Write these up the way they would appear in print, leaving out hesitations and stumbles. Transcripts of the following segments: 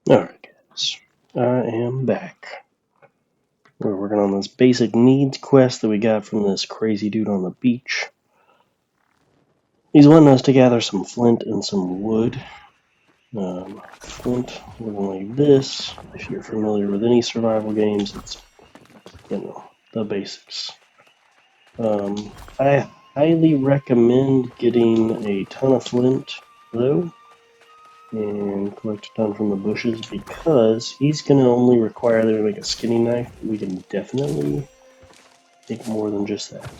Alright, guys. I am back. We're working on this basic needs quest that we got from this crazy dude on the beach. He's wanting us to gather some flint and some wood. Flint looking like this. If you're familiar with any survival games, it's, the basics. I highly recommend getting a ton of flint, though, and collect a ton from the bushes, because he's going to only require there to make a skinning knife. We can definitely take more than just that.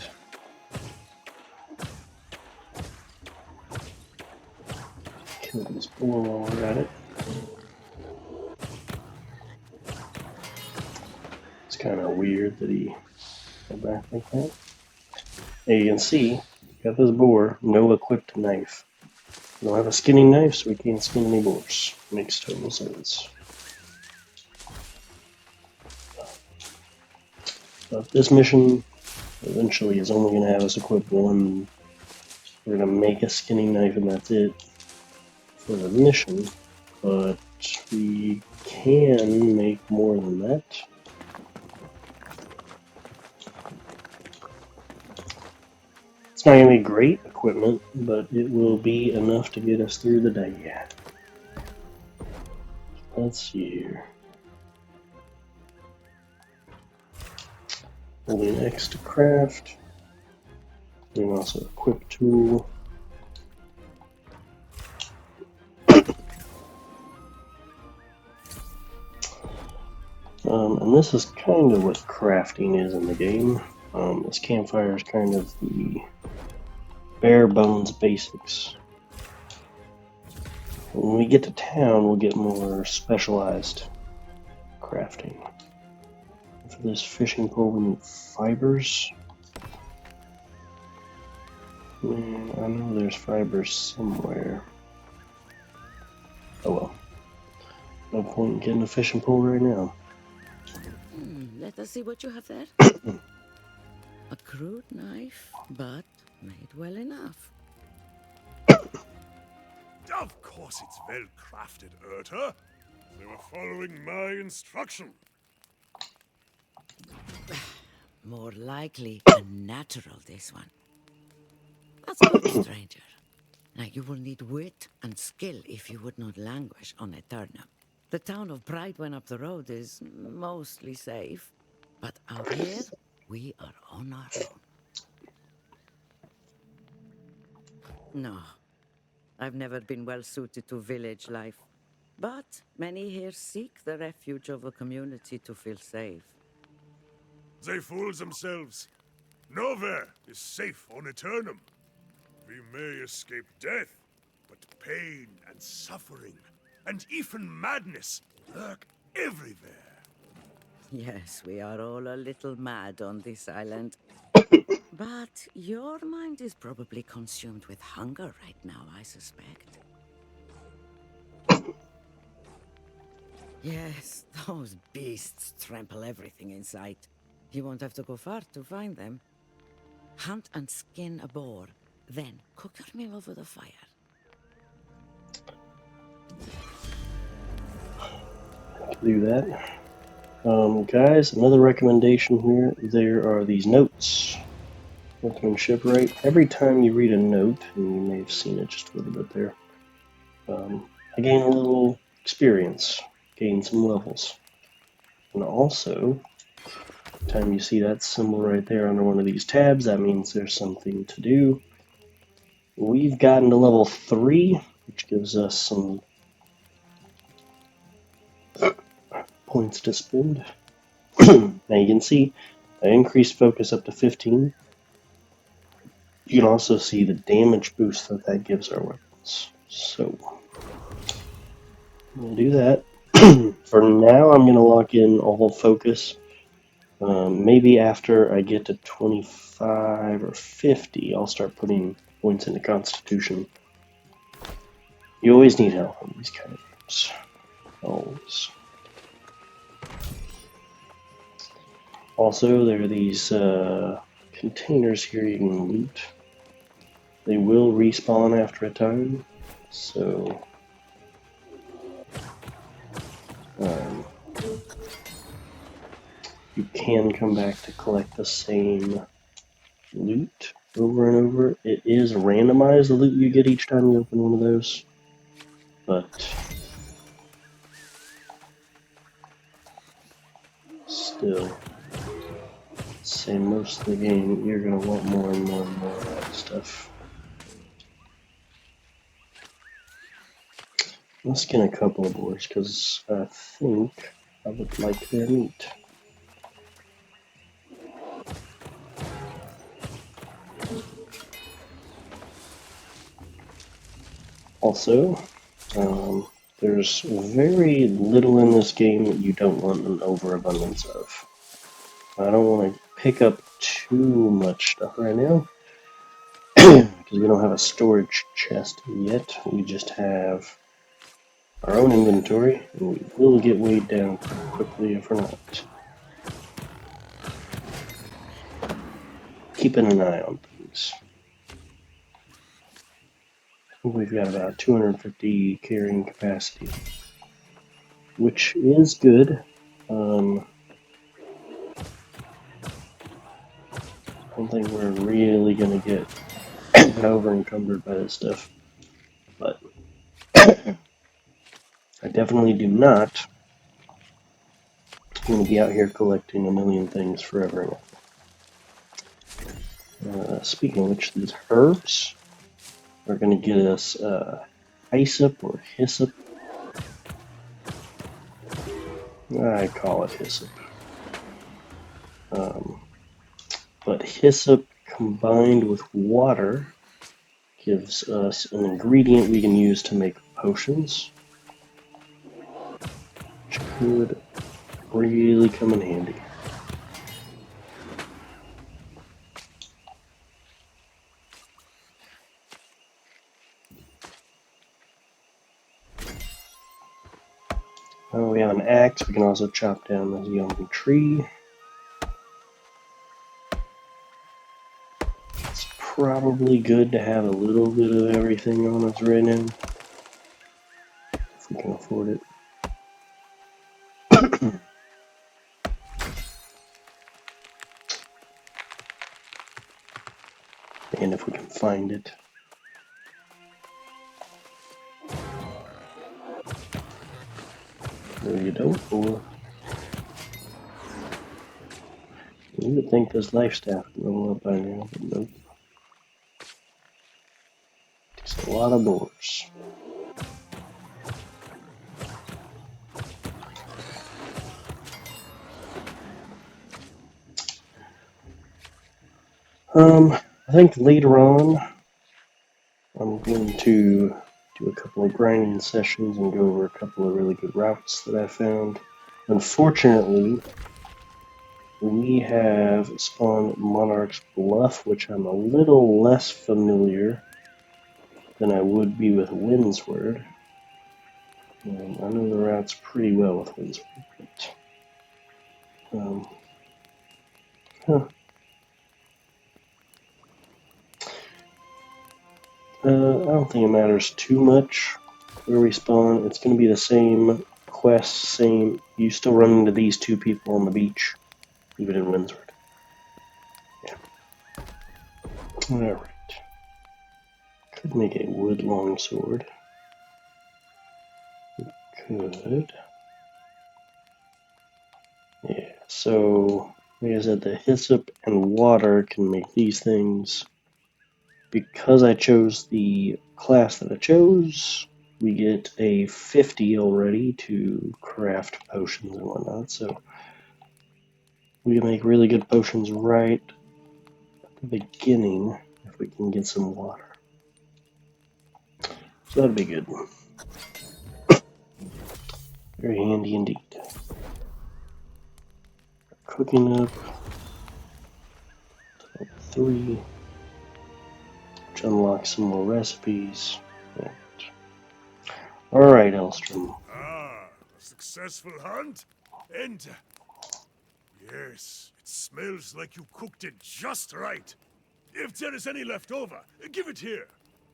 Kill this boar while we're at it. It's kind of weird that he went back like that. And you can see, got this boar, no equipped knife. We don't have a skinning knife, so we can't skin any boars. Makes total sense. But this mission eventually is only going to have us equip one. We're going to make a skinning knife and that's it for the mission. But we can make more than that. It's not going to be great equipment, but it will be enough to get us through the day. Let's see here. Holding X to craft. And also equip tool. And this is kind of what crafting is in the game. This campfire is kind of the bare bones basics. When we get to town, we'll get more specialized crafting. For this fishing pole, we need fibers. Man, I know there's fibers somewhere. Oh well. No point in getting a fishing pole right now. Let us see what you have there. A crude knife, but made well enough. Of course it's well crafted, Urta. They were following my instruction. More likely a natural, this one. That's good, stranger. Now you will need wit and skill if you would not languish on Aeternum. The town of Pride went up the road is mostly safe, but out here, we are on our own. No, I've never been well suited to village life. But many here seek the refuge of a community to feel safe. They fool themselves. Nowhere is safe on Aeternum. We may escape death, but pain and suffering, and even madness lurk everywhere. Yes, we are all a little mad on this island. But your mind is probably consumed with hunger right now, I suspect. Yes, those beasts trample everything in sight. You won't have to go far to find them. Hunt and skin a boar, then cook your meal over the fire. Do that. Guys, another recommendation here. There are these notes. Workmanship, right? Every time you read a note, and you may have seen it just a little bit there, I gain a little experience, gain some levels. And also, every time you see that symbol right there under one of these tabs, that means there's something to do. We've gotten to level 3, which gives us some points to spend. Now you can see I increased focus up to 15. You can also see the damage boost that gives our weapons. So, I'm going to do that. For now, I'm going to lock in all focus. Maybe after I get to 25 or 50, I'll start putting points into Constitution. You always need help in these kind of games. Always. Also, there are these containers here you can loot. They will respawn after a time, so Um, you can come back to collect the same loot over and over. It is randomized, the loot you get each time you open one of those. But still, say most of the game, you're going to want more and more and more of that stuff. Let's skin a couple of boars, because I think I would like their meat. Also, there's very little in this game that you don't want an overabundance of. I don't want to pick up too much stuff right now, because we don't have a storage chest yet. We just have our own inventory, and we will get weighed down pretty quickly if we're not keeping an eye on things. We've got about 250 carrying capacity, which is good. I don't think we're really going to get over encumbered by this stuff, but I definitely do not want to be out here collecting a million things forever. Speaking of which, these herbs are going to get us hyssop or hyssop. I call it hyssop. But hyssop combined with water gives us an ingredient we can use to make potions, which could really come in handy. We have an axe. We can also chop down this young tree. It's probably good to have a little bit of everything on us right now, if we can afford it. And if we can find it. No, you don't, or you would think this life staff would level up by now, but nope. Takes a lot of boars. I think later on I'm going to do a couple of grinding sessions and go over a couple of really good routes that I found. Unfortunately, we have spawned Monarch's Bluff, which I'm a little less familiar than I would be with Windsward. I know the routes pretty well with Windsward, but I don't think it matters too much where we spawn. It's going to be the same quest, same. You still run into these two people on the beach, even in Windsward. Yeah. Alright. Could make a wood longsword. Could. Yeah, so, like I said, the hyssop and water can make these things. Because I chose the class that I chose, we get a 50 already to craft potions and whatnot, so we can make really good potions right at the beginning if we can get some water. So that'd be good. Very handy indeed. Cooking up level 3, which unlocks some more recipes. Right. Alright, Elstrom. Ah, a successful hunt? And yes, it smells like you cooked it just right. If there is any left over, give it here.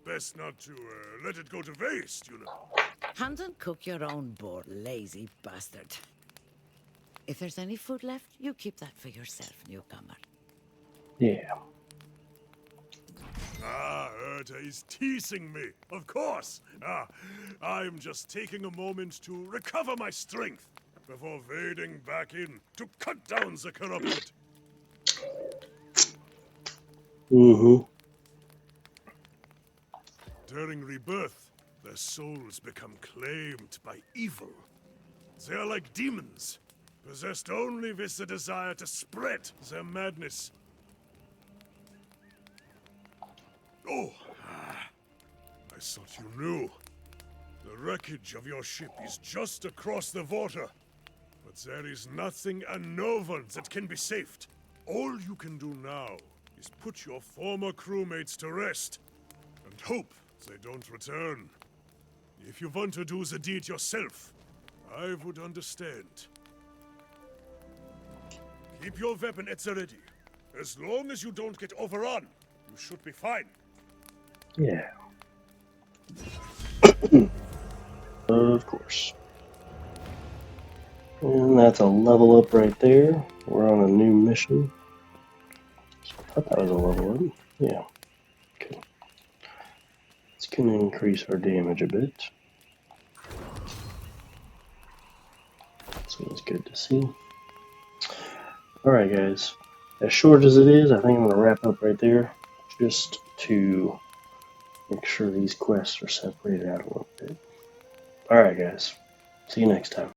Best not to let it go to waste, you know. Hand and cook your own boar, lazy bastard. If there's any food left, you keep that for yourself, newcomer. Yeah. Ah, Erta is teasing me, of course. I'm just taking a moment to recover my strength before wading back in to cut down the corrupted. Mm-hmm. During rebirth, their souls become claimed by evil. They are like demons, possessed only with the desire to spread their madness. Oh, I thought you knew. The wreckage of your ship is just across the water. But there is nothing and no one that can be saved. All you can do now is put your former crewmates to rest and hope they don't return. If you want to do the deed yourself, I would understand. Keep your weapon at the ready. As long as you don't get overrun, you should be fine. Yeah. Of course. And that's a level up right there. We're on a new mission. I thought that was a level up. Yeah. Okay. It's going to increase our damage a bit. So it's good to see. Alright guys. As short as it is, I think I'm going to wrap up right there. Just to make sure these quests are separated out a little bit. Alright guys. See you next time.